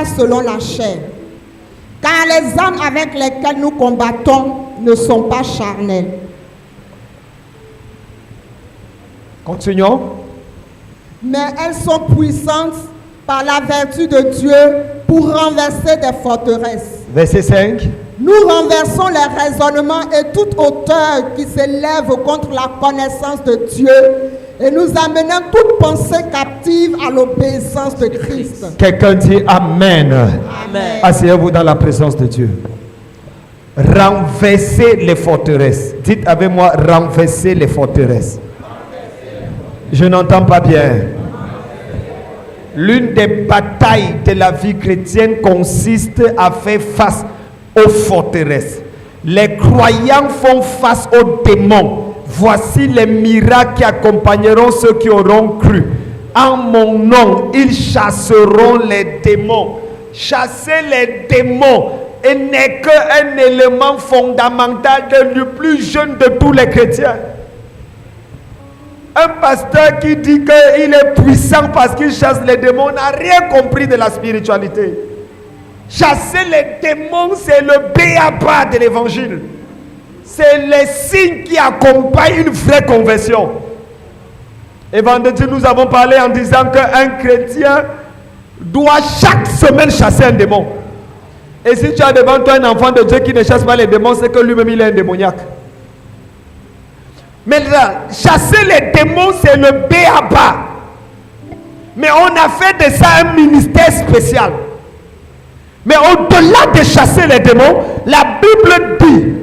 pas selon la chair. Car les âmes avec lesquelles nous combattons ne sont pas charnelles. Continuons. Mais elles sont puissantes par la vertu de Dieu pour renverser des forteresses. Verset 5. Nous renversons les raisonnements et toute hauteur qui s'élève contre la connaissance de Dieu et nous amenons toute pensée captive à l'obéissance de Christ. Quelqu'un dit Amen. Amen. Asseyez-vous dans la présence de Dieu. Renverser les forteresses. Dites avec moi, renverser les forteresses. Je n'entends pas bien. L'une des batailles de la vie chrétienne consiste à faire face aux forteresses. Les croyants font face aux démons. Voici les miracles qui accompagneront ceux qui auront cru. En mon nom, ils chasseront les démons. Chasser les démons n'est qu'un élément fondamental du plus jeune de tous les chrétiens. Un pasteur qui dit qu'il est puissant parce qu'il chasse les démons n'a rien compris de la spiritualité. Chasser les démons, c'est le b.a.-ba de l'évangile. C'est les signes qui accompagnent une vraie conversion. Et vendredi, nous avons parlé en disant qu'un chrétien doit chaque semaine chasser un démon. Et si tu as devant toi un enfant de Dieu qui ne chasse pas les démons, c'est que lui-même il est un démoniaque. Maintenant, chasser les démons, c'est le b.a.-ba. Mais on a fait de ça un ministère spécial. Mais au-delà de chasser les démons, la Bible dit,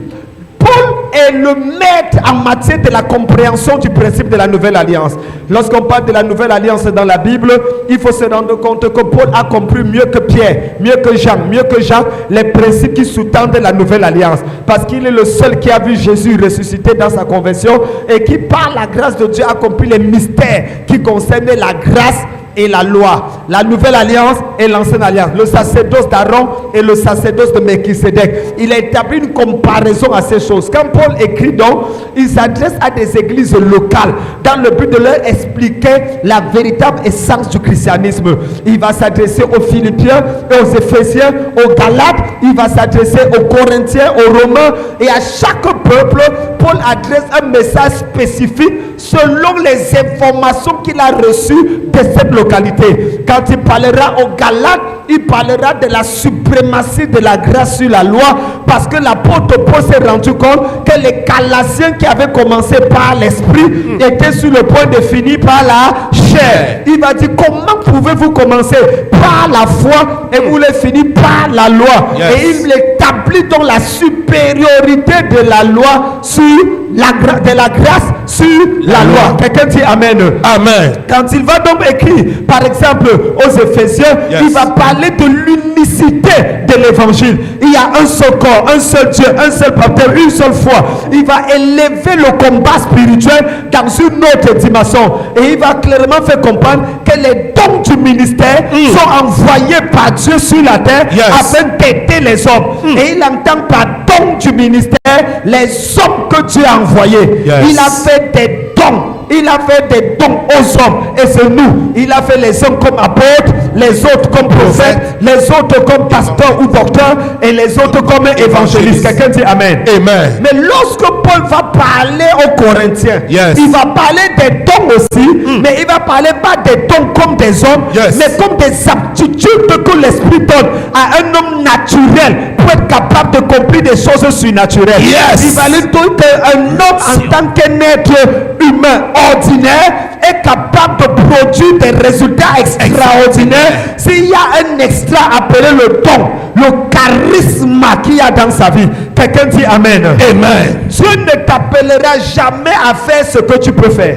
Paul est le maître en matière de la compréhension du principe de la nouvelle alliance. Lorsqu'on parle de la nouvelle alliance dans la Bible, il faut se rendre compte que Paul a compris mieux que Pierre, mieux que Jean, mieux que Jacques, les principes qui sous-tendent la nouvelle alliance. Parce qu'il est le seul qui a vu Jésus ressusciter dans sa conversion et qui, par la grâce de Dieu, a compris les mystères qui concernent la grâce et la loi, la nouvelle alliance et l'ancienne alliance, le sacerdoce d'Aaron et le sacerdoce de Melchisédek. Il a établi une comparaison à ces choses. Quand Paul écrit donc, il s'adresse à des églises locales dans le but de leur expliquer la véritable essence du christianisme. Il va s'adresser aux Philippiens, et aux Éphésiens, aux Galates, il va s'adresser aux Corinthiens, aux Romains, et à chaque peuple, Paul adresse un message spécifique selon les informations qu'il a reçues de cette localité. Quand il parlera aux Galates, il parlera de la suprématie de la grâce sur la loi, parce que l'apôtre Paul s'est rendu compte que les Galatiens qui avaient commencé par l'esprit étaient sur le point de finir par la chair. Il va dire, comment pouvez-vous commencer par la foi et vous voulez finir par la loi? Et il établit donc la supériorité de la loi sur de la grâce sur la loi. Quelqu'un dit Amen. Amen. Quand il va donc écrire, par exemple, aux Éphésiens, il va parler de l'unicité de l'évangile. Il y a un seul corps, un seul Dieu, un seul baptême, une seule foi. Il va élever le combat spirituel dans une autre dimension. Et il va clairement faire comprendre que les dons du ministère sont envoyés par Dieu sur la terre afin d'aider les hommes. Et il entend par dons du ministère les hommes que Dieu a envoyés. Il a fait des dons. Il a fait des dons aux hommes. Et c'est nous. Il a fait les hommes comme apôtres, les autres comme prophètes, les autres comme pasteurs ou docteurs, et les autres comme évangélistes. Quelqu'un dit Amen. Amen. Mais lorsque Paul va parler aux Corinthiens, il va parler des dons aussi, mais il va parler pas des dons comme des hommes, mais comme des aptitudes que l'Esprit donne à un homme naturel pour être capable de accomplir des choses surnaturelles. Il va lui dire qu'un homme en tant qu'un être humain ordinaire est capable de produire des résultats extraordinaires s'il y a un extra appelé le don, le charisme qu'il y a dans sa vie. Quelqu'un dit Amen. Amen. Dieu ne t'appellera jamais à faire ce que tu peux faire.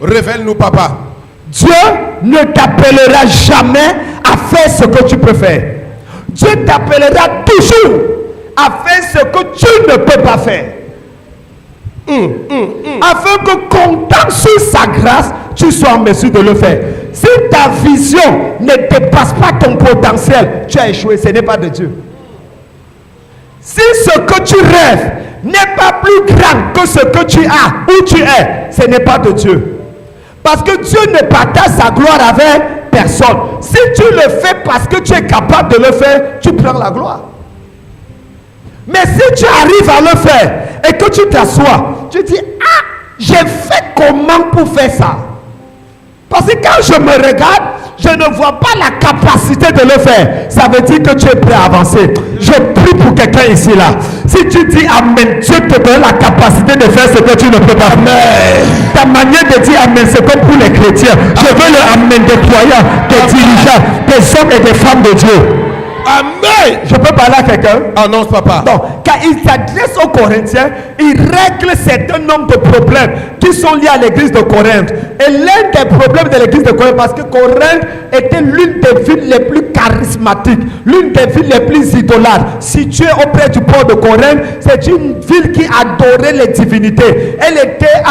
Révèle-nous, papa. Dieu ne t'appellera jamais à faire ce que tu peux faire. Dieu t'appellera toujours à faire ce que tu ne peux pas faire. Afin que, comptant sur sa grâce, tu sois en mesure de le faire. Si ta vision ne dépasse pas ton potentiel, tu as échoué, ce n'est pas de Dieu. Si ce que tu rêves n'est pas plus grand que ce que tu as, où tu es, ce n'est pas de Dieu. Parce que Dieu ne partage sa gloire avec personne. Si tu le fais parce que tu es capable de le faire, tu prends la gloire. Mais si tu arrives à le faire et que tu t'assois, tu dis, ah, j'ai fait comment pour faire ça? Parce que quand je me regarde, je ne vois pas la capacité de le faire. Ça veut dire que tu es prêt à avancer. Je prie pour quelqu'un ici là. Si tu dis Amen, Dieu te donne la capacité de faire ce que tu ne peux pas faire. Ta manière de dire Amen, c'est comme pour les chrétiens. Je veux le Amen des croyants, des dirigeants, des hommes et des femmes de Dieu. Amen. Je peux parler à quelqu'un? Annonce, papa. Donc, quand il s'adresse aux Corinthiens, il règle certains nombre de problèmes qui sont liés à l'église de Corinthe. Et l'un des problèmes de l'église de Corinthe, parce que Corinthe était l'une des villes les plus charismatiques, l'une des villes les plus idolâtres, située auprès du port de Corinthe. C'est une ville qui adorait les divinités. Elle était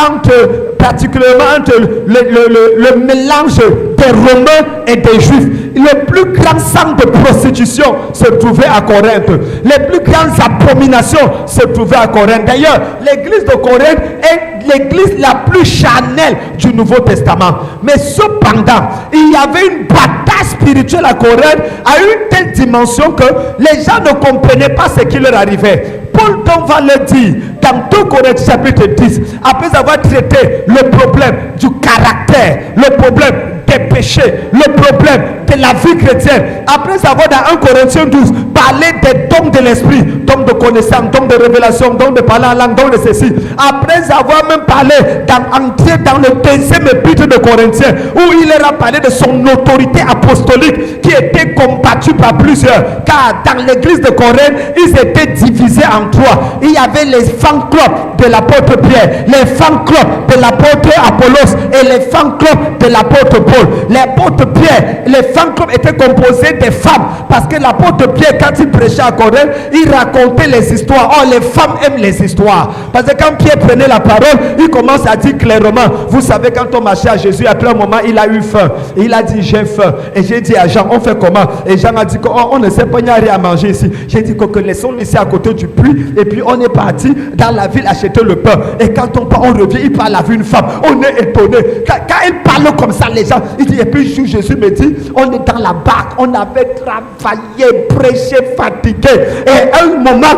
particulièrement entre le mélange des Romains et des Juifs. Le plus grand centre de prostitution se trouvait à Corinthe. Les plus grandes abominations se trouvaient à Corinthe. D'ailleurs, l'église de Corinthe est l'église la plus charnelle du Nouveau Testament. Mais cependant, il y avait une bataille spirituelle à Corinthe à une telle dimension que les gens ne comprenaient pas ce qui leur arrivait. Paul donc va le dire dans 2 Corinthiens chapitre 10, après avoir traité le problème du caractère, le problème des péchés, le problème de la vie chrétienne, après avoir dans 1 Corinthiens 12 parlé des dons de l'esprit, dons de connaissance, dons de révélation, dons de parler en langue, dons de ceci, après avoir même parlé d'entrer dans le 2e épître de Corinthiens, où il leur a parlé de son autorité apostolique qui était combattue par plusieurs, car dans l'église de Corinthe, ils étaient divisés en 3. Il y avait les fan-clubs de l'apôtre Pierre, les fan-clubs de l'apôtre Apollos et les fan-clubs de l'apôtre Paul. L'apôtre Pierre, les fan-clubs étaient composés des femmes, parce que l'apôtre Pierre, quand il prêchait à Corinthe, il racontait les histoires. Oh, les femmes aiment les histoires, parce que quand Pierre prenait la parole, il commence à dire clairement, vous savez, quand on marchait à Jésus, après un moment, il a eu faim, et il a dit j'ai faim, et j'ai dit à Jean, on fait comment? Et Jean a dit on ne sait pas, il n'y a rien à manger ici. J'ai dit que laissons-le ici à côté du puits, et puis on est parti dans la ville acheter le pain, et quand on part, on revient, il parle à une femme, on est étonné, quand il parle comme ça, les gens, il dit, et puis Jésus me dit, on est dans la barque, on avait travaillé, prêché, fatigué, et à un moment,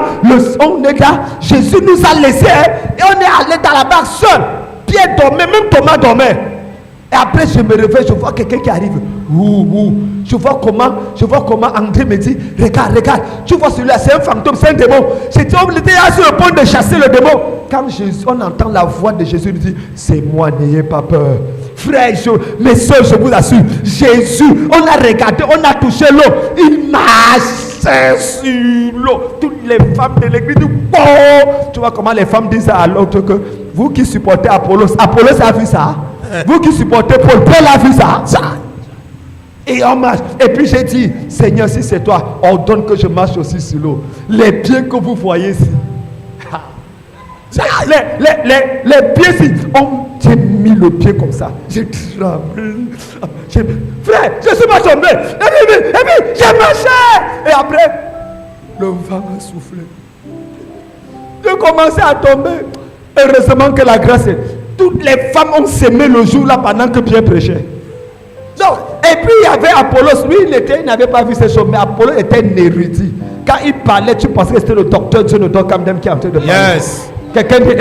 on est là, Jésus nous a laissés, et on est allé dans la barque seul. Pierre dormait, même Thomas dormait. Et après, je me réveille, je vois quelqu'un qui arrive. Je vois comment André me dit, regarde, tu vois celui-là, c'est un fantôme, c'est un démon. J'étais sur le point de chasser le démon. Quand on entend la voix de Jésus, il dit, c'est moi, n'ayez pas peur. Frères, mes soeurs, je vous assure, Jésus, on a regardé, on a touché l'eau, il marchait sur l'eau. Toutes les femmes de l'église disent, oh! Tu vois comment les femmes disent à l'autre que vous qui supportez Apollos a vu ça. Vous qui supportez Paul a vu ça. Et on marche. Et puis j'ai dit, Seigneur, si c'est toi, ordonne que je marche aussi sur l'eau. Les pieds que vous voyez ici. Les pieds ici. J'ai mis le pied comme ça. J'ai tremblé. Frère, je suis pas tombé. Et puis j'ai marché. Et après, le vent a soufflé. J'ai commencé à tomber. Heureusement que la grâce est. Toutes les femmes ont s'aimé le jour là pendant que Pierre prêchait. Donc, et puis il y avait Apollos. Lui, il n'avait pas vu ces choses, mais Apollos était un érudit. Quand il parlait, tu pensais que c'était le docteur Jonathan Camden qui est en train de parler. Yes. Quelqu'un dit,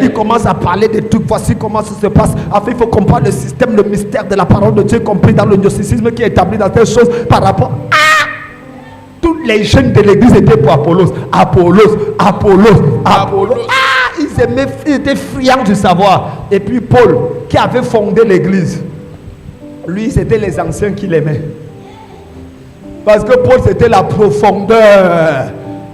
il commence à parler de tout. Voici comment ça se passe. Enfin, il faut comprendre le système, le mystère de la parole de Dieu, compris dans le gnosticisme qui est établi dans telle chose par rapport à. Tous les jeunes de l'église étaient pour Apollos. Ils étaient friands du savoir. Et puis Paul, qui avait fondé l'église, lui, c'était les anciens qui l'aimaient. Parce que Paul, c'était la profondeur.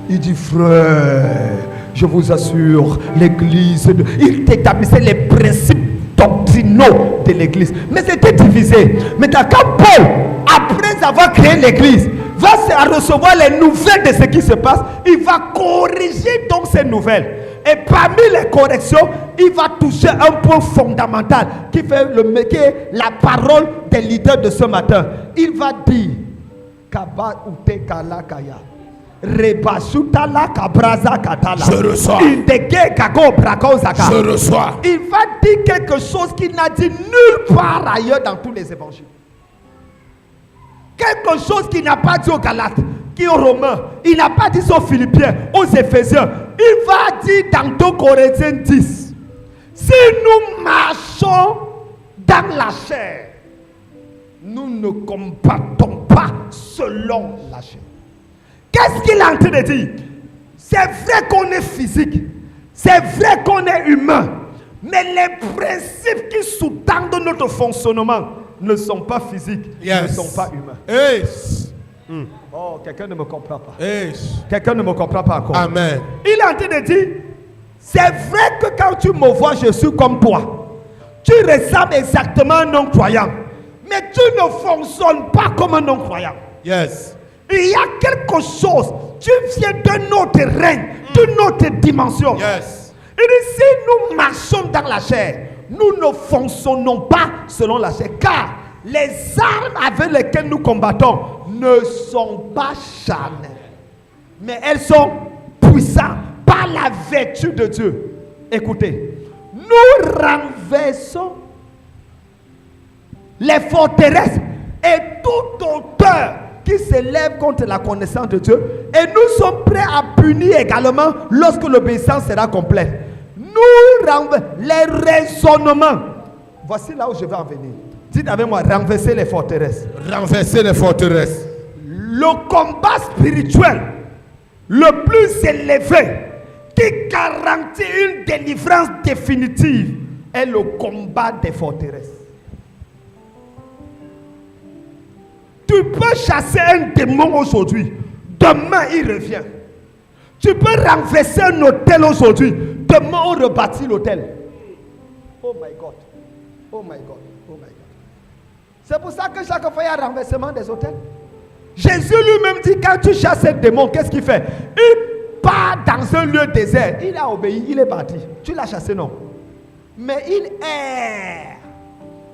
Il dit, frère, je vous assure, l'église, il établissait les principes doctrinaux de l'église. Mais c'était divisé. Maintenant, quand Paul, après avoir créé l'église, va recevoir les nouvelles de ce qui se passe, il va corriger donc ces nouvelles. Et parmi les corrections, il va toucher un point fondamental qui est la parole des leaders de ce matin. Il va dire Kaba Ute Kala Kaya. Rebasuta la kabraza katala. Je reçois. Indege kago brako zaka. Je reçois. Il va dire quelque chose qu'il n'a dit nulle part ailleurs dans tous les évangiles. Quelque chose qu'il n'a pas dit aux Galates, qui aux Romains, il n'a pas dit aux Philippiens, aux Éphésiens. Il va dire dans 2 Corinthiens 10. Si nous marchons dans la chair, nous ne combattons pas selon la chair. Qu'est-ce qu'il est en train de dire? C'est vrai qu'on est physique, c'est vrai qu'on est humain, mais les principes qui sous-tendent notre fonctionnement ne sont pas physiques, ne sont pas humains. Yes. Oh, quelqu'un ne me comprend pas. Yes. Quelqu'un ne me comprend pas encore. Amen. Il est en train de dire, c'est vrai que quand tu me vois, je suis comme toi. Tu ressembles exactement à un non-croyant. Mais tu ne fonctionnes pas comme un non-croyant. Yes. Il y a quelque chose. Tu viens d'un autre règne, d'une autre dimension. Yes. Il dit, si nous marchons dans la chair, nous ne fonctionnons pas selon la chair. Car les armes avec lesquelles nous combattons ne sont pas charnelles. Mais elles sont puissantes par la vertu de Dieu. Écoutez, nous renversons les forteresses et toute hauteur qui s'élève contre la connaissance de Dieu, et nous sommes prêts à punir également lorsque l'obéissance sera complète. Nous renversons les raisonnements. Voici là où je vais en venir. Dites avec moi, renverser les forteresses. Renverser les forteresses. Le combat spirituel le plus élevé qui garantit une délivrance définitive est le combat des forteresses. Tu peux chasser un démon aujourd'hui, demain il revient. Tu peux renverser un hôtel aujourd'hui, demain on rebâtit l'hôtel. Oh my God, oh my God, oh my God. C'est pour ça que chaque fois il y a un renversement des hôtels. Jésus lui-même dit, quand tu chasses un démon, qu'est-ce qu'il fait? Il part dans un lieu désert. Il a obéi, il est parti. Tu l'as chassé, non? Mais il erre.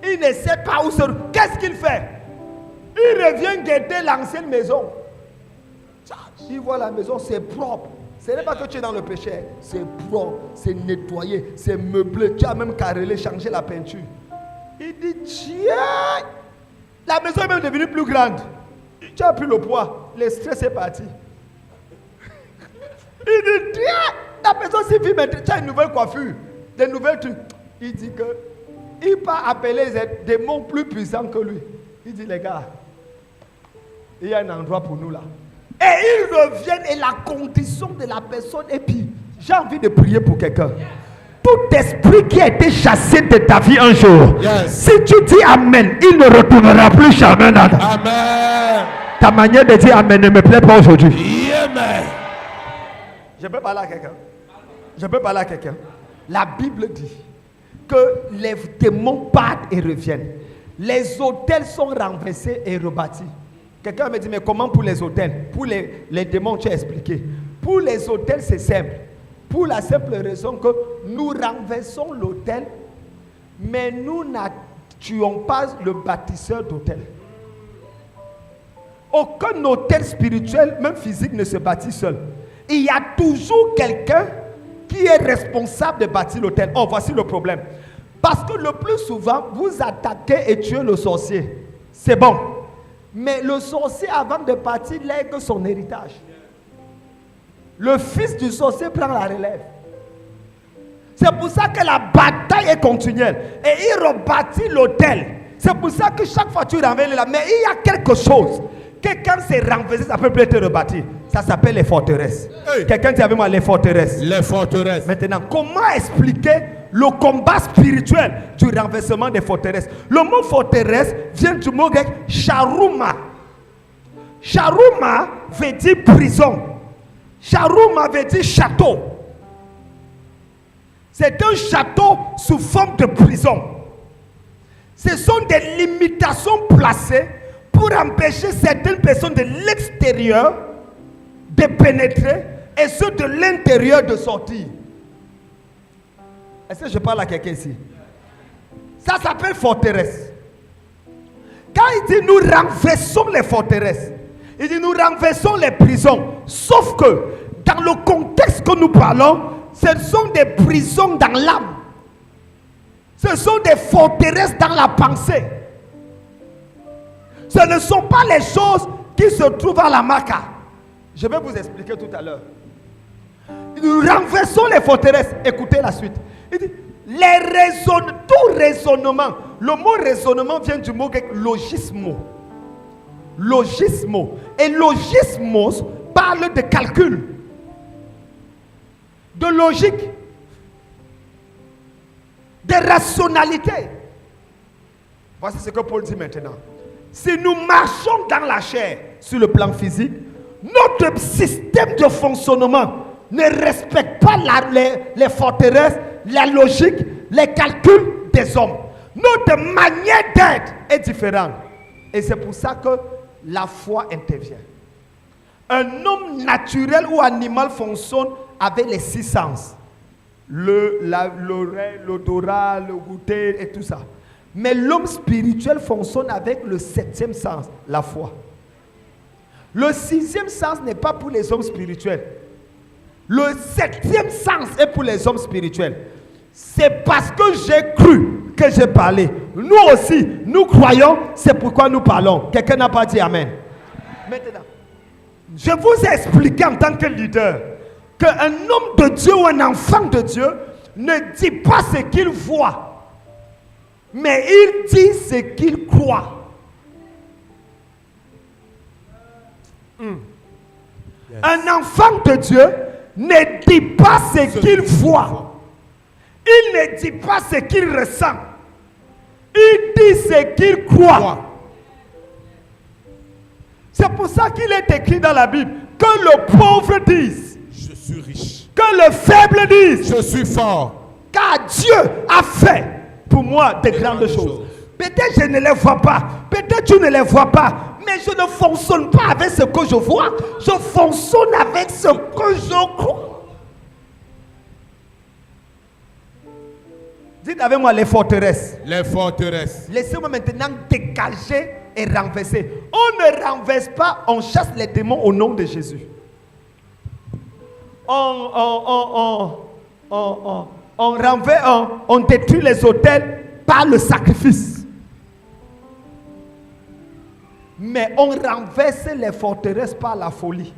Il ne sait pas où se... Qu'est-ce qu'il fait? Il revient guetter l'ancienne maison. Il voit la maison, c'est propre. Ce n'est pas que tu es dans le péché. C'est propre, c'est nettoyé, c'est meublé. Tu as même carrelé, changé la peinture. Il dit, tiens, la maison est même devenue plus grande. Tu as pris le poids, le stress est parti. Il dit, tiens, la maison suffit maintenant. Tu as une nouvelle coiffure, des nouvelles trucs. Il dit que il va appeler des démons plus puissants que lui. Il dit, les gars, il y a un endroit pour nous là. Et ils reviennent et la condition de la personne. Et puis, j'ai envie de prier pour quelqu'un. Tout esprit qui a été chassé de ta vie un jour, si tu dis Amen, il ne retournera plus jamais là. Amen. Ta manière de dire Amen ne me plaît pas aujourd'hui. Amen. Je peux parler à quelqu'un. Je peux parler à quelqu'un. La Bible dit que les démons partent et reviennent. Les hôtels sont renversés et rebâtis. Quelqu'un me dit, mais comment pour les hôtels? Pour les démons, tu as expliqué. Pour les hôtels, c'est simple. Pour la simple raison que nous renversons l'hôtel, mais nous n'atuons pas le bâtisseur d'hôtel. Aucun hôtel spirituel, même physique, ne se bâtit seul. Il y a toujours quelqu'un qui est responsable de bâtir l'hôtel. Oh, voici le problème. Parce que le plus souvent, vous attaquez et tuez le sorcier. C'est bon. Mais le sorcier, avant de partir, lègue son héritage. Le fils du sorcier prend la relève. C'est pour ça que la bataille est continuelle. Et il rebâtit l'hôtel. C'est pour ça que chaque fois tu renverses là. Mais il y a quelque chose. Quelqu'un s'est renversé, ça peut plus être rebâti. Ça s'appelle les forteresses. Hey. Quelqu'un dit avec moi les forteresses. Les forteresses. Maintenant, comment expliquer le combat spirituel du renversement des forteresses? Le mot forteresse vient du mot grec charouma. Charouma veut dire prison. Charouma veut dire château. C'est un château sous forme de prison. Ce sont des limitations placées pour empêcher certaines personnes de l'extérieur de pénétrer et ceux de l'intérieur de sortir. Est-ce que je parle à quelqu'un ici? Ça s'appelle forteresse. Quand il dit nous renversons les forteresses, il dit nous renversons les prisons, Sauf que dans le contexte que nous parlons, ce sont des prisons dans l'âme. Ce sont des forteresses dans la pensée. Ce ne sont pas les choses qui se trouvent à la Maca. Je vais vous expliquer tout à l'heure. Nous renversons les forteresses. Écoutez la suite. Il dit, tout raisonnement. Le mot raisonnement vient du mot grec logismo. Logismo. Et logismos parle de calcul, de logique, de rationalité. Voici ce que Paul dit maintenant. Si nous marchons dans la chair sur le plan physique, notre système de fonctionnement ne respecte pas les forteresses, la logique, les calculs des hommes. Notre manière d'être est différente. Et c'est pour ça que la foi intervient. Un homme naturel ou animal fonctionne avec les 6 sens. L'oreille, l'odorat, le goûter et tout ça. Mais l'homme spirituel fonctionne avec le 7e sens, la foi. Le 6e sens n'est pas pour les hommes spirituels. Le 7e sens est pour les hommes spirituels. C'est parce que j'ai cru que j'ai parlé. Nous aussi, nous croyons, c'est pourquoi nous parlons. Quelqu'un n'a pas dit Amen. Maintenant, je vous ai expliqué en tant que leader qu'un homme de Dieu ou un enfant de Dieu ne dit pas ce qu'il voit, mais il dit ce qu'il croit. Yes. Un enfant de Dieu ne dit pas ce qu'il voit. Il ne dit pas ce qu'il ressent. Il dit ce qu'il croit. C'est pour ça qu'il est écrit dans la Bible que le pauvre dise, je suis riche. Que le faible dise, je suis fort. Car Dieu a fait pour moi de grandes choses. Peut-être je ne les vois pas. Peut-être tu ne les vois pas. Mais je ne fonctionne pas avec ce que je vois. Je fonctionne avec ce que je crois. Dites avec moi les forteresses. Les forteresses. Laissez-moi maintenant dégager et renverser. On ne renverse pas, on chasse les démons au nom de Jésus. On renverse, on détruit les autels par le sacrifice. Mais on renverse les forteresses par la folie.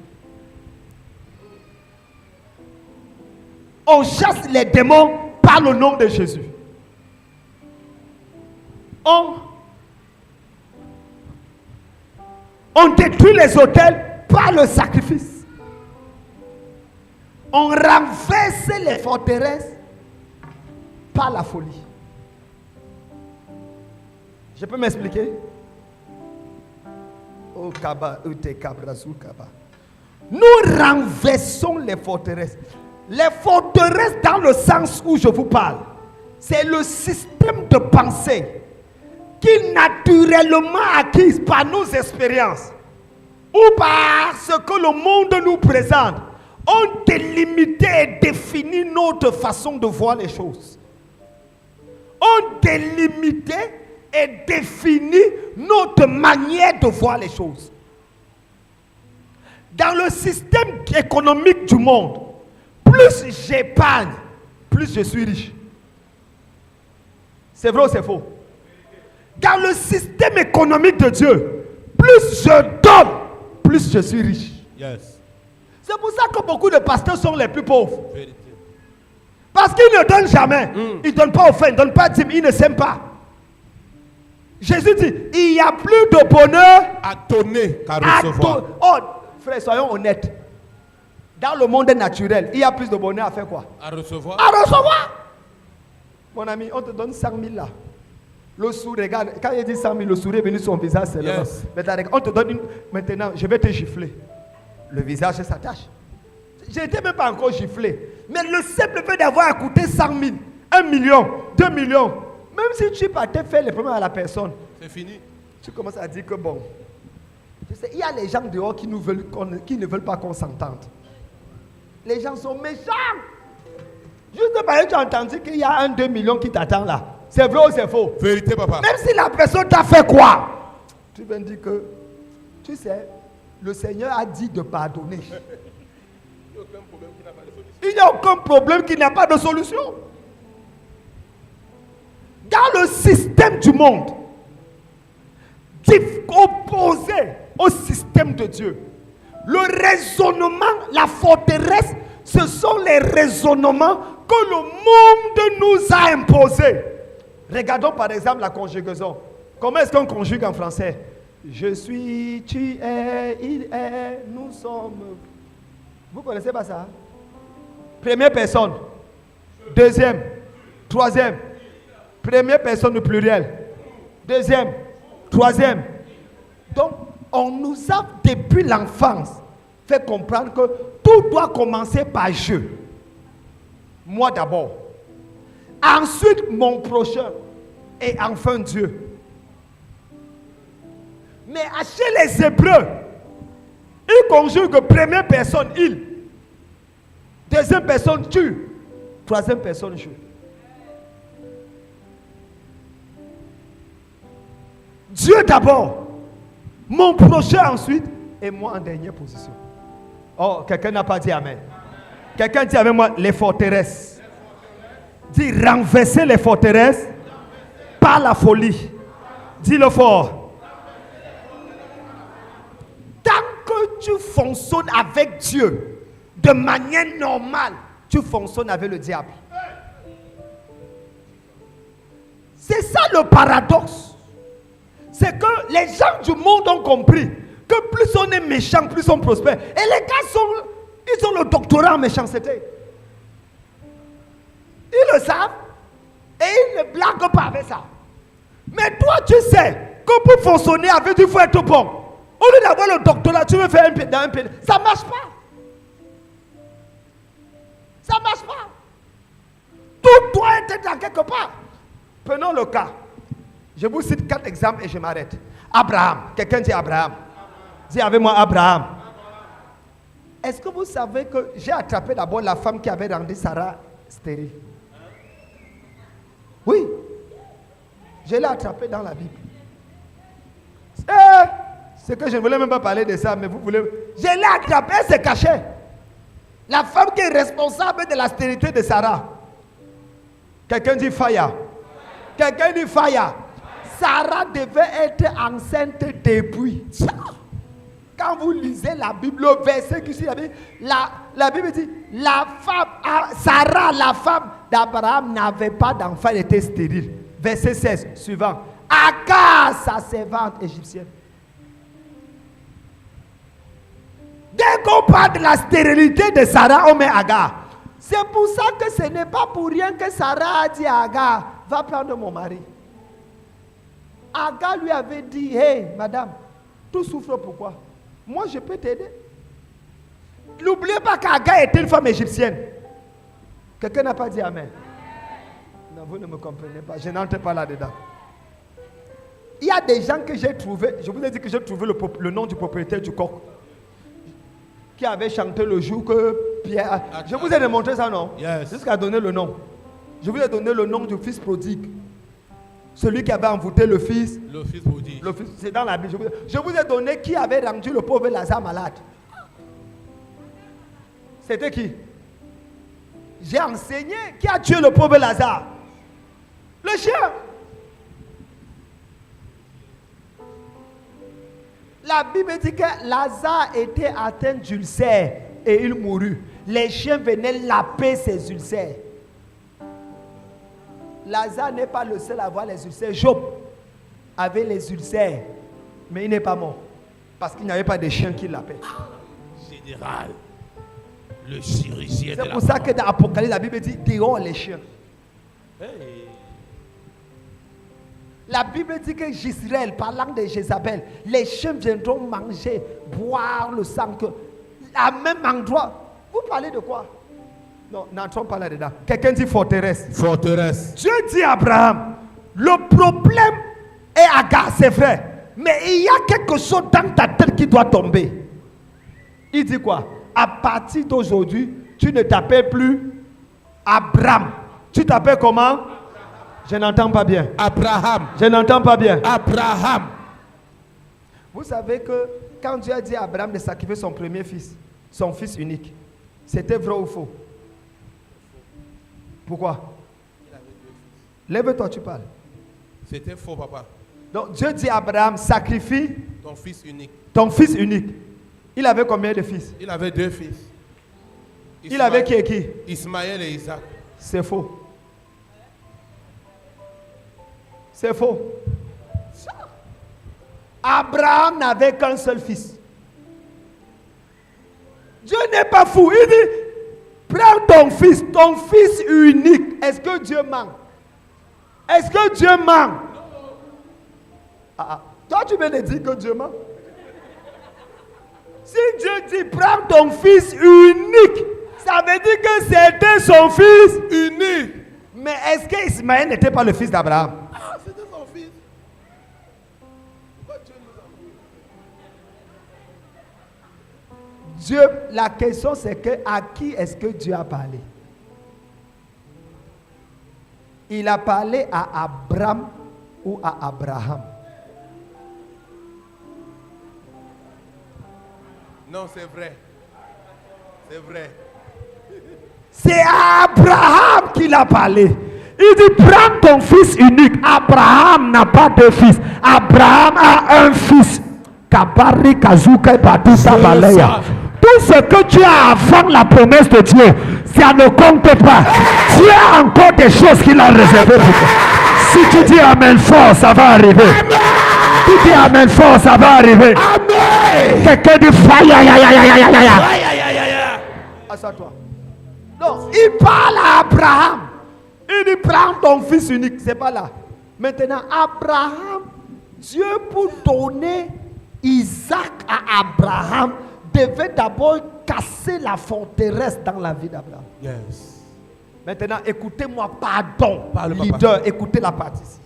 On chasse les démons par le nom de Jésus. On détruit les autels par le sacrifice. On renverse les forteresses par la folie. Je peux m'expliquer? Nous renversons les forteresses. Les forteresses dans le sens où je vous parle, c'est le système de pensée qui naturellement acquis par nos expériences ou par ce que le monde nous présente ont délimité et défini notre façon de voir les choses. Ont délimité et défini notre manière de voir les choses. Dans le système économique du monde, plus j'épargne, plus je suis riche. C'est vrai ou c'est faux? Dans le système économique de Dieu, plus je donne, plus je suis riche. Yes. C'est pour ça que beaucoup de pasteurs sont les plus pauvres. Vérité. Parce qu'ils ne donnent jamais. Ils ne donnent pas offrande, ils ne donnent pas dîme, ils ne s'aiment pas. Jésus dit, il n'y a plus de bonheur à donner qu'à recevoir. Oh, frère, soyons honnêtes. Dans le monde naturel, il y a plus de bonheur à faire quoi? À recevoir. À recevoir. Mon ami, on te donne 100 000 là. Le sourire, regarde, quand il dit 100 000, le sourire est venu sur son visage seulement. Yes. On te donne une. Maintenant, je vais te gifler. Le visage s'attache. Je n'étais même pas encore giflé. Mais le simple fait d'avoir coûté 100 000, 1 million, 2 millions, même si tu partais faire les problèmes à la personne, c'est fini. Tu commences à dire que bon. Tu sais, il y a les gens dehors qui ne veulent pas qu'on s'entende. Les gens sont méchants. Juste parce que tu as entendu qu'il y a 1-2 millions qui t'attendent là. C'est vrai ou c'est faux? Vérité, papa. Même si la personne t'a fait quoi? Tu viens dire que, tu sais, le Seigneur a dit de pardonner. Il n'y a aucun problème qui n'a pas de solution. Dans le système du monde, opposé au système de Dieu, le raisonnement, la forteresse, ce sont les raisonnements que le monde nous a imposés. Regardons par exemple la conjugaison. Comment est-ce qu'on conjugue en français? Je suis, tu es, il est, nous sommes. Vous ne connaissez pas ça? Première personne, deuxième, troisième. Première personne du pluriel, deuxième, troisième. Donc, on nous a depuis l'enfance fait comprendre que tout doit commencer par je. Moi d'abord. Ensuite, mon prochain. Et enfin Dieu. Mais chez les Hébreux, ils conjuguent première personne, il. Deuxième personne, tu. Troisième personne, je. Dieu d'abord, mon prochain ensuite, et moi en dernière position. Oh, quelqu'un n'a pas dit amen. Quelqu'un dit avec moi, les forteresses. Dis renverser les forteresses par la folie. Dis-le fort. Tant que tu fonctionnes avec Dieu de manière normale, tu fonctionnes avec le diable. C'est ça le paradoxe. C'est que les gens du monde ont compris que plus on est méchant, plus on prospère. Et les gars ils ont le doctorat en méchanceté. Ils le savent et ils ne blaguent pas avec ça. Mais toi, tu sais que pour fonctionner avec Dieu, il faut être bon. Au lieu d'avoir le doctorat, tu veux faire un pied. Ça ne marche pas. Ça ne marche pas. Tout doit être dans quelque part. Prenons le cas. Je vous cite 4 exemples et je m'arrête. Abraham. Quelqu'un dit Abraham. Dis avec moi Abraham. Est-ce que vous savez que j'ai attrapé d'abord la femme qui avait rendu Sarah stérile? Oui. Je l'ai attrapé dans la Bible. C'est que je ne voulais même pas parler de ça, mais vous voulez... Je l'ai attrapé, elle s'est cachée. La femme qui est responsable de la stérilité de Sarah. Quelqu'un dit Faya. Quelqu'un dit Faya. Sarah devait être enceinte depuis. Quand vous lisez la Bible, le verset qui suit la Bible dit, la femme, Sarah, la femme d'Abraham, n'avait pas d'enfant, elle était stérile. Verset 16, suivant. Agar, sa servante égyptienne. Dès qu'on parle de la stérilité de Sarah, on met Agar. C'est pour ça que ce n'est pas pour rien que Sarah a dit à Agar, va prendre mon mari. Agar lui avait dit, hey, madame, tu souffres pourquoi? Moi, je peux t'aider. N'oubliez pas qu'Agar était une femme égyptienne. Quelqu'un n'a pas dit amen. Non, vous ne me comprenez pas. Je n'entre pas là-dedans. Il y a des gens que j'ai trouvé. Je vous ai dit que j'ai trouvé le nom du propriétaire du coq. Qui avait chanté le jour que Pierre... Je vous ai démontré ça, non? Yes. Jusqu'à donner le nom. Je vous ai donné le nom du fils prodigue. Celui qui avait envoûté le fils. Le fils prodigue. C'est dans la Bible. Je vous ai donné qui avait rendu le pauvre Lazare malade. C'était qui? J'ai enseigné qui a tué le pauvre Lazare. Le chien. La Bible dit que Lazare était atteint d'ulcère et il mourut. Les chiens venaient laper ses ulcères. Lazare n'est pas le seul à avoir les ulcères. Job avait les ulcères, mais il n'est pas mort. Parce qu'il n'y avait pas de chiens qui lapaient. Général, le chirurgien de la C'est pour ça que dans l'Apocalypse, la Bible dit dehors les chiens. Hey. La Bible dit que Jezreel, parlant de Jézabel, les chiens viendront manger, boire le sang que à même endroit. Vous parlez de quoi? Non, n'entrons pas là-dedans. Quelqu'un dit forteresse. Forteresse. Dieu dit à Abraham, le problème est Agar, c'est vrai. Mais il y a quelque chose dans ta tête qui doit tomber. Il dit quoi? À partir d'aujourd'hui, tu ne t'appelles plus Abraham. Tu t'appelles comment? Je n'entends pas bien. Abraham. Je n'entends pas bien. Abraham. Vous savez que quand Dieu a dit à Abraham de sacrifier son premier fils, son fils unique, c'était vrai ou faux? Pourquoi? Il avait 2 fils. Lève-toi, tu parles. C'était faux, papa. Donc Dieu dit à Abraham, sacrifie Ton fils unique. ton fils unique. Il avait combien de fils? Il avait 2 fils. Il avait qui et qui? Ismaël et Isaac. C'est faux. C'est faux. Abraham n'avait qu'un seul fils. Dieu n'est pas fou. Il dit, prends ton fils unique. Est-ce que Dieu ment? Est-ce que Dieu ment? Toi, tu viens de dire que Dieu ment. Si Dieu dit, prends ton fils unique, ça veut dire que c'était son fils unique. Mais est-ce que Ismaël n'était pas le fils d'Abraham? Ah, c'était son fils. Pourquoi Dieu nous a voulu? Dieu, la question c'est que à qui est-ce que Dieu a parlé? Il a parlé à Abraham ou à Abraham? Non, c'est vrai. C'est vrai. C'est à Abraham qu'il a parlé. Il dit, prends ton fils unique. Abraham n'a pas de fils. Abraham a un fils. Kabari Kazuka Batusa Balaya. Tout ce que tu as avant la promesse de Dieu, ça ne compte pas. Dieu a encore des choses qu'il a réservées pour toi. Si tu dis Amen fort, ça va arriver. Amen. Tu dis Amen fort, ça va arriver. Amen. Quelqu'un dit fire. Assois-toi. Non, il parle à Abraham. Il dit prends ton fils unique. C'est pas là. Maintenant, Abraham, Dieu pour donner Isaac à Abraham devait d'abord casser la forteresse dans la vie d'Abraham. Yes. Maintenant, écoutez-moi, pardon, Parle, leader, papa. écoutez la partie ici.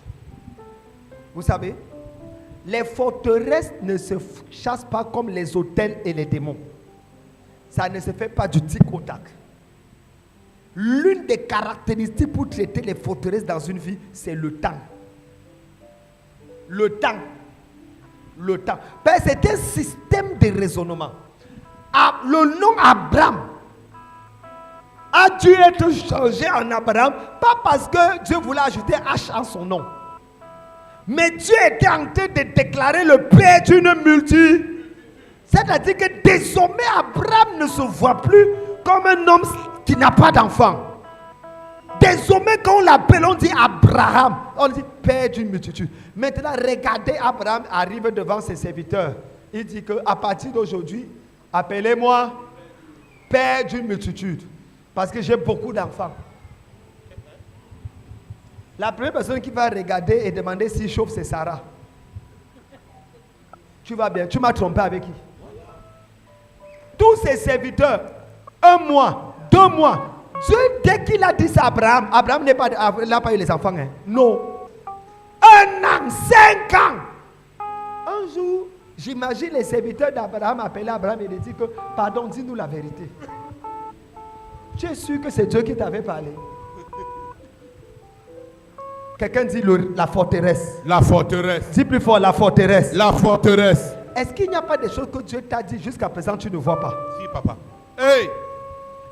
Vous savez, les forteresses ne se chassent pas comme les hôtels et les démons. Ça ne se fait pas du tic au tac. L'une des caractéristiques pour traiter les forteresses dans une vie, c'est le temps. Le temps. Le temps. Ben, c'est un système de raisonnement. Le nom Abraham a dû être changé en Abraham, pas parce que Dieu voulait ajouter H en son nom. Mais Dieu était en train de déclarer le père d'une multitude. C'est-à-dire que désormais Abraham ne se voit plus comme un homme qui n'a pas d'enfant. Désormais quand on l'appelle, on dit Abraham. On dit père d'une multitude. Maintenant regardez, Abraham arrive devant ses serviteurs. Il dit qu'à partir d'aujourd'hui, appelez-moi père d'une multitude. Parce que j'ai beaucoup d'enfants. La première personne qui va regarder et demander s'il chauffe, c'est Sarah. Tu vas bien. Tu m'as trompé avec qui? Tous ses serviteurs, 1 mois, 2 mois. Dieu, dès qu'il a dit ça à Abraham, Abraham n'a pas eu les enfants. Hein? Non. 1 an, 5 ans. Un jour, j'imagine les serviteurs d'Abraham appeler Abraham et lui dire que, pardon, dis-nous la vérité. Tu es sûr que c'est Dieu qui t'avait parlé? Quelqu'un dit la forteresse. La forteresse. Dis plus fort, la forteresse. La forteresse. Est-ce qu'il n'y a pas des choses que Dieu t'a dit jusqu'à présent tu ne vois pas? Si, papa. Hey!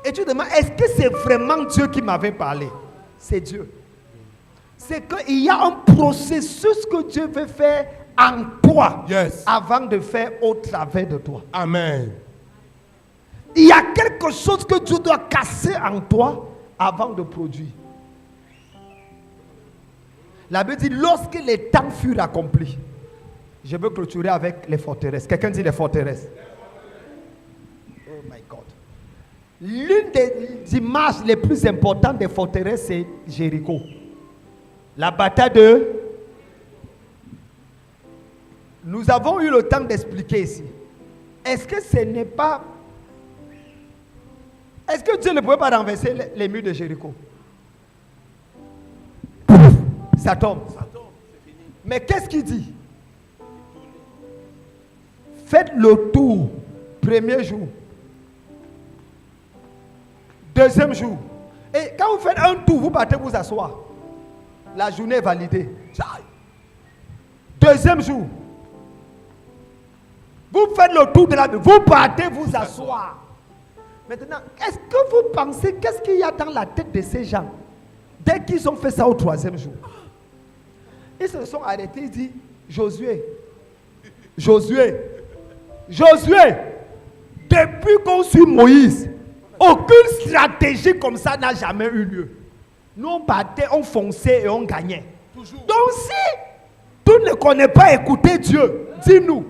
Et tu demandes, est-ce que c'est vraiment Dieu qui m'avait parlé? C'est Dieu. C'est qu'il y a un processus que Dieu veut faire en toi, Yes. avant de faire au travers de toi. Amen. Il y a quelque chose que Dieu doit casser en toi avant de produire. La Bible dit, lorsque les temps furent accomplis, je veux clôturer avec les forteresses. Quelqu'un dit les forteresses. Oh my God. L'une des images les plus importantes des forteresses, c'est Jéricho. La bataille de... Nous avons eu le temps d'expliquer ici. Est-ce que ce n'est pas... Est-ce que Dieu ne pouvait pas renverser les murs de Jéricho? Ça tombe. Mais qu'est-ce qu'il dit? Faites le tour. Premier jour. Deuxième jour. Et quand vous faites un tour, vous partez vous asseoir. La journée est validée. Deuxième jour. Vous faites le tour de la ville. Vous partez vous asseoir. Maintenant, est-ce que vous pensez, qu'est-ce qu'il y a dans la tête de ces gens? Dès qu'ils ont fait ça au 3e jour, ils se sont arrêtés, ils disent, Josué, depuis qu'on suit Moïse, aucune stratégie comme ça n'a jamais eu lieu. Nous on battait, on fonçait et on gagnait. Toujours. Donc si tu ne connais pas écouter Dieu, dis-nous.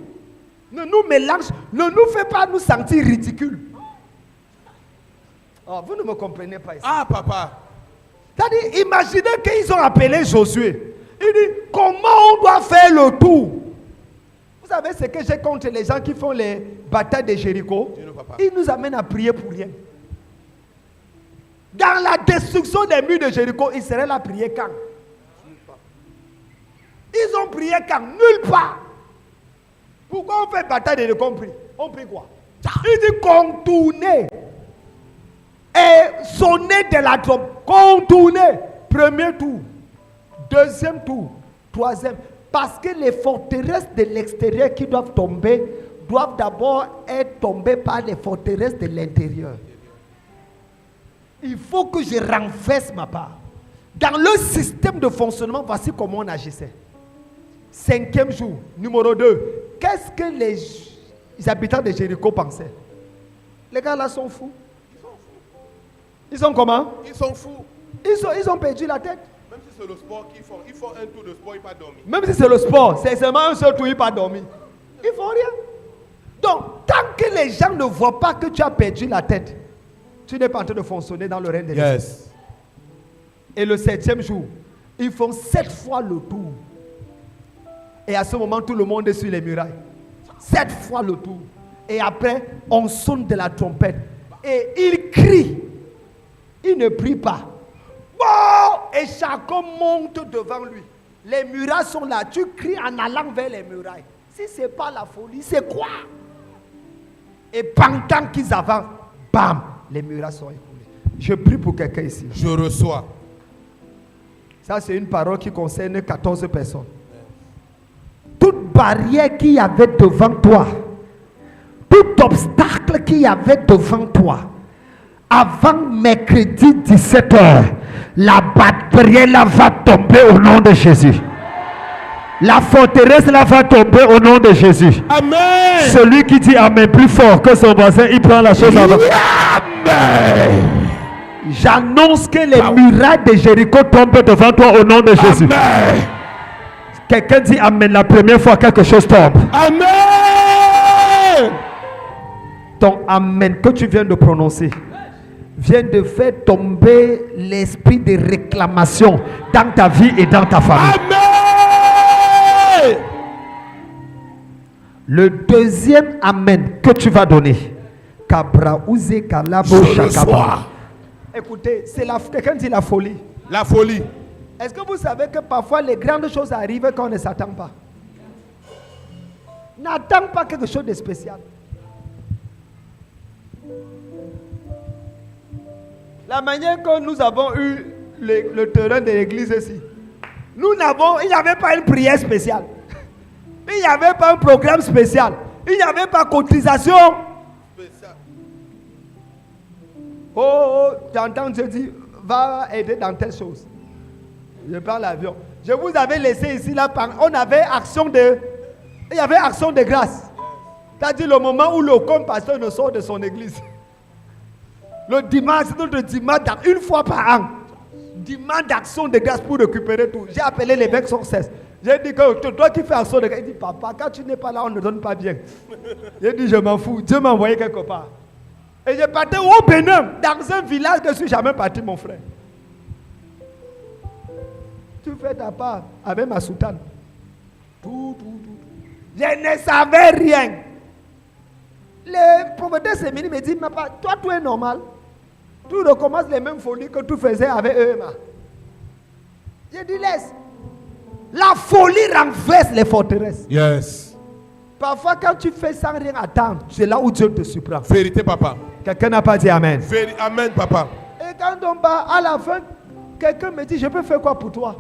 Ne nous mélange, ne nous fais pas nous sentir ridicules. Oh, vous ne me comprenez pas ici. Ah, papa. C'est-à-dire, imaginez qu'ils ont appelé Josué. Il dit, comment on doit faire le tour? Vous savez ce que j'ai contre les gens qui font les batailles de Jéricho? Dis-nous, papa. Ils nous amènent à prier pour rien. Dans la destruction des murs de Jéricho, ils seraient là à prier quand? Ils ont prié quand? Nulle part. Pourquoi on fait bataille de Jéricho? On prie quoi? Il dit contourner et sonner de la trompe. Contourner. Premier tour, deuxième tour, troisième. Parce que les forteresses de l'extérieur qui doivent tomber doivent d'abord être tombées par les forteresses de l'intérieur. Il faut que je renverse ma part. Dans le système de fonctionnement, voici comment on agissait. 5e jour, numéro 2. Qu'est-ce que les habitants de Jéricho pensaient? Les gars là sont fous. Ils sont comment? Ils sont fous. Ils ont perdu la tête. Même si c'est le sport qu'ils font, ils font un tour de sport, ils ne pas dormir. Même si c'est le sport, c'est seulement un seul tour, ils ne pas dormir. Ils ne font rien. Donc, tant que les gens ne voient pas que tu as perdu la tête, tu n'es pas en train de fonctionner dans le règne de Dieu. Yes. Et le 7e jour, ils font 7 fois le tour. Et à ce moment, tout le monde est sur les murailles. 7 fois le tour. Et après, on sonne de la trompette. Et ils crient. Ils ne prient pas. Bon! Et chacun monte devant lui. Les murailles sont là. Tu cries en allant vers les murailles. Si ce n'est pas la folie, c'est quoi? Et pendant qu'ils avancent, bam! Les murailles sont écoulées. Je prie pour quelqu'un ici. Je reçois. Ça, c'est une parole qui concerne 14 personnes. Toute barrière qu'il y avait devant toi, tout obstacle qu'il y avait devant toi, avant mercredi 17h, la barrière là va tomber au nom de Jésus. La forteresse là va tomber au nom de Jésus. Amen. Celui qui dit Amen plus fort que son voisin, il prend la chose avant. Amen. J'annonce que les murailles de Jéricho tombent devant toi au nom de Jésus. Amen. Quelqu'un dit Amen la première fois quelque chose tombe. Amen. Ton Amen que tu viens de prononcer vient de faire tomber l'esprit de réclamation dans ta vie et dans ta famille. Amen. Le deuxième Amen que tu vas donner, Kabra Ouze Kalabo Je Shakaba. reçois. Écoutez, c'est quelqu'un dit la folie. La folie. Est-ce que vous savez que parfois les grandes choses arrivent quand on ne s'attend pas? N'attends pas quelque chose de spécial. La manière que nous avons eu le terrain de l'église ici, il n'y avait pas une prière spéciale. Il n'y avait pas un programme spécial. Il n'y avait pas cotisation. Spécial. Oh, j'entends Dieu dire, va aider dans telle chose. Je prends l'avion. Je vous avais laissé ici, là, on avait il y avait action de grâce. C'est-à-dire le moment où le compte pasteur ne sort de son église. Le dimanche, c'est notre dimanche, une fois par an. Dimanche d'action de grâce pour récupérer tout. J'ai appelé l'évêque sans cesse. J'ai dit que toi qui fais action de grâce, il dit papa, quand tu n'es pas là, on ne donne pas bien. J'ai dit je m'en fous, Dieu m'a envoyé quelque part. Et je partais au Bénin, dans un village que je ne suis jamais parti, mon frère. Tu fais ta part avec ma soutane. Tout. Je ne savais rien. Le prophète Sémini me dit, papa, toi, tout est normal. Tu recommences les mêmes folies que tu faisais avec eux. J'ai dit, laisse. La folie renverse les forteresses. Yes. Parfois, quand tu fais sans rien attendre, c'est là où Dieu te surprend. Vérité, papa. Quelqu'un n'a pas dit Amen. Amen, papa. Et quand on va à la fin, quelqu'un me dit, je peux faire quoi pour toi?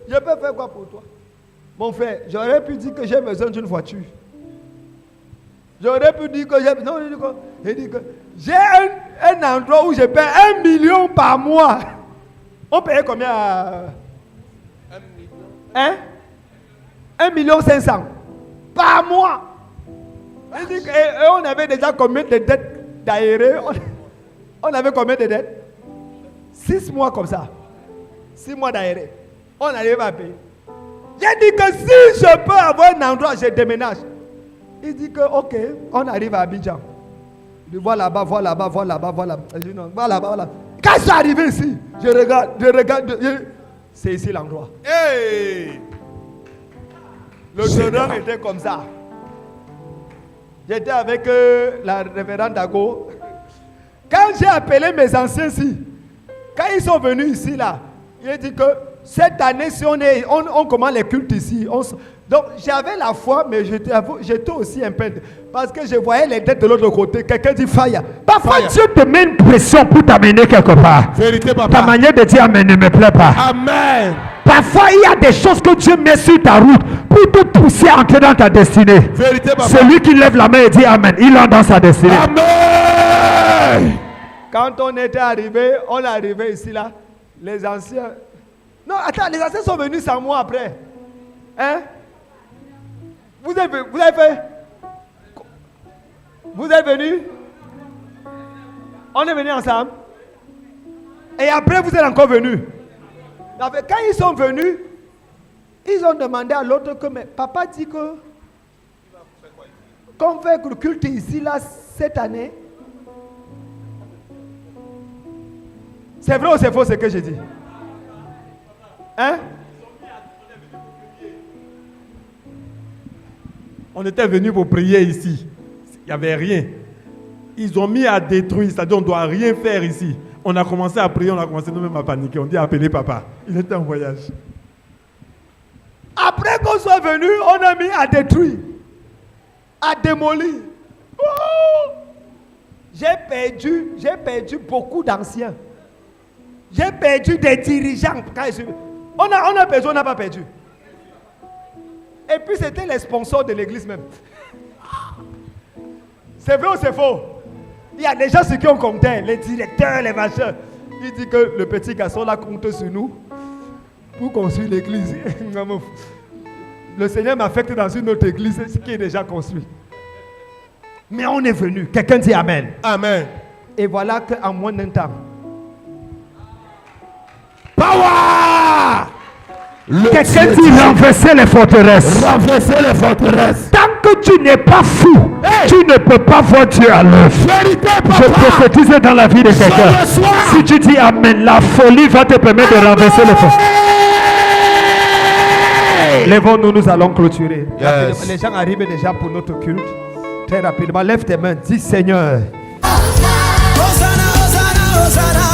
Je peux faire quoi pour toi? Mon frère, j'aurais pu dire que j'ai besoin d'une voiture. J'aurais pu dire que j'ai... Non, il dit que j'ai un endroit où je paie 1 million par mois. On payait combien à... 1 million. Hein? 1 million 500 par mois. Il dit que, et on avait déjà combien de dettes d'aéré? On avait combien de dettes? 6 mois comme ça. 6 mois d'aéré. On arrive à payer. J'ai dit que si je peux avoir un endroit, je déménage. Il dit que ok, on arrive à Abidjan. Il dit voilà là-bas, voilà là-bas, voilà là-bas, voilà. Je dis non, voilà là-bas, voilà. Quand je suis arrivé ici, je regarde. C'est ici l'endroit. Hey! Le terrain était comme ça. J'étais avec la révérende Dago. Quand j'ai appelé mes anciens ici, quand ils sont venus ici là, il a dit que cette année, si on commence les cultes ici. Donc j'avais la foi, mais j'étais aussi un peu. Parce que je voyais les dettes de l'autre côté. Quelqu'un dit faille. Parfois, Fire. Dieu te met une pression pour t'amener quelque part. Vérité, Ta papa. manière de dire amen ne me plaît pas. Amen. Parfois, il y a des choses que Dieu met sur ta route pour te pousser à entrer dans ta destinée. Vérité, papa. Celui qui lève la main et dit amen, il entre dans sa destinée. Amen. Quand on était arrivé, on est arrivé ici là. Les anciens. Non, attends, les anciens sont venus 100 mois après. Hein? Vous êtes fait? Vous êtes venus? On est venus ensemble. Et après, vous êtes encore venus. Quand ils sont venus, ils ont demandé à l'autre que, mais papa dit que qu'on fait le culte ici, là, cette année. C'est vrai ou c'est faux ce que j'ai dit? Hein? On était venus pour prier ici. Il n'y avait rien. Ils ont mis à détruire, c'est-à-dire on ne doit rien faire ici. On a commencé à prier, on a commencé nous-mêmes à paniquer. On dit appeler papa. Il était en voyage. Après qu'on soit venu, on a mis à détruire, à démolir. Oh! J'ai perdu beaucoup d'anciens. J'ai perdu des dirigeants. On a perdu, on n'a pas perdu. Et puis c'était les sponsors de l'église même. C'est vrai ou c'est faux? Il y a des gens ceux qui ont compté, les directeurs, les machins. Il dit que le petit garçon là compte sur nous pour construire l'église. Le Seigneur m'affecte dans une autre église, ce qui est déjà construit. Mais on est venu. Quelqu'un dit amen. Amen. Et voilà qu'en moins d'un temps. Power! Quelqu'un dit renverser les forteresses. Renverser les forteresses. Tant que tu n'es pas fou, tu ne peux pas voir Dieu à l'œuvre. Vérité, Je papa. prophétise dans la vie de quelqu'un. Si tu dis amen, la folie va te permettre de renverser les forteresses. Lèvons-nous, nous allons clôturer. Yes. Les gens arrivent déjà pour notre culte. Très rapidement, lève tes mains, dis Seigneur. Hosanna, Hosanna, Hosanna.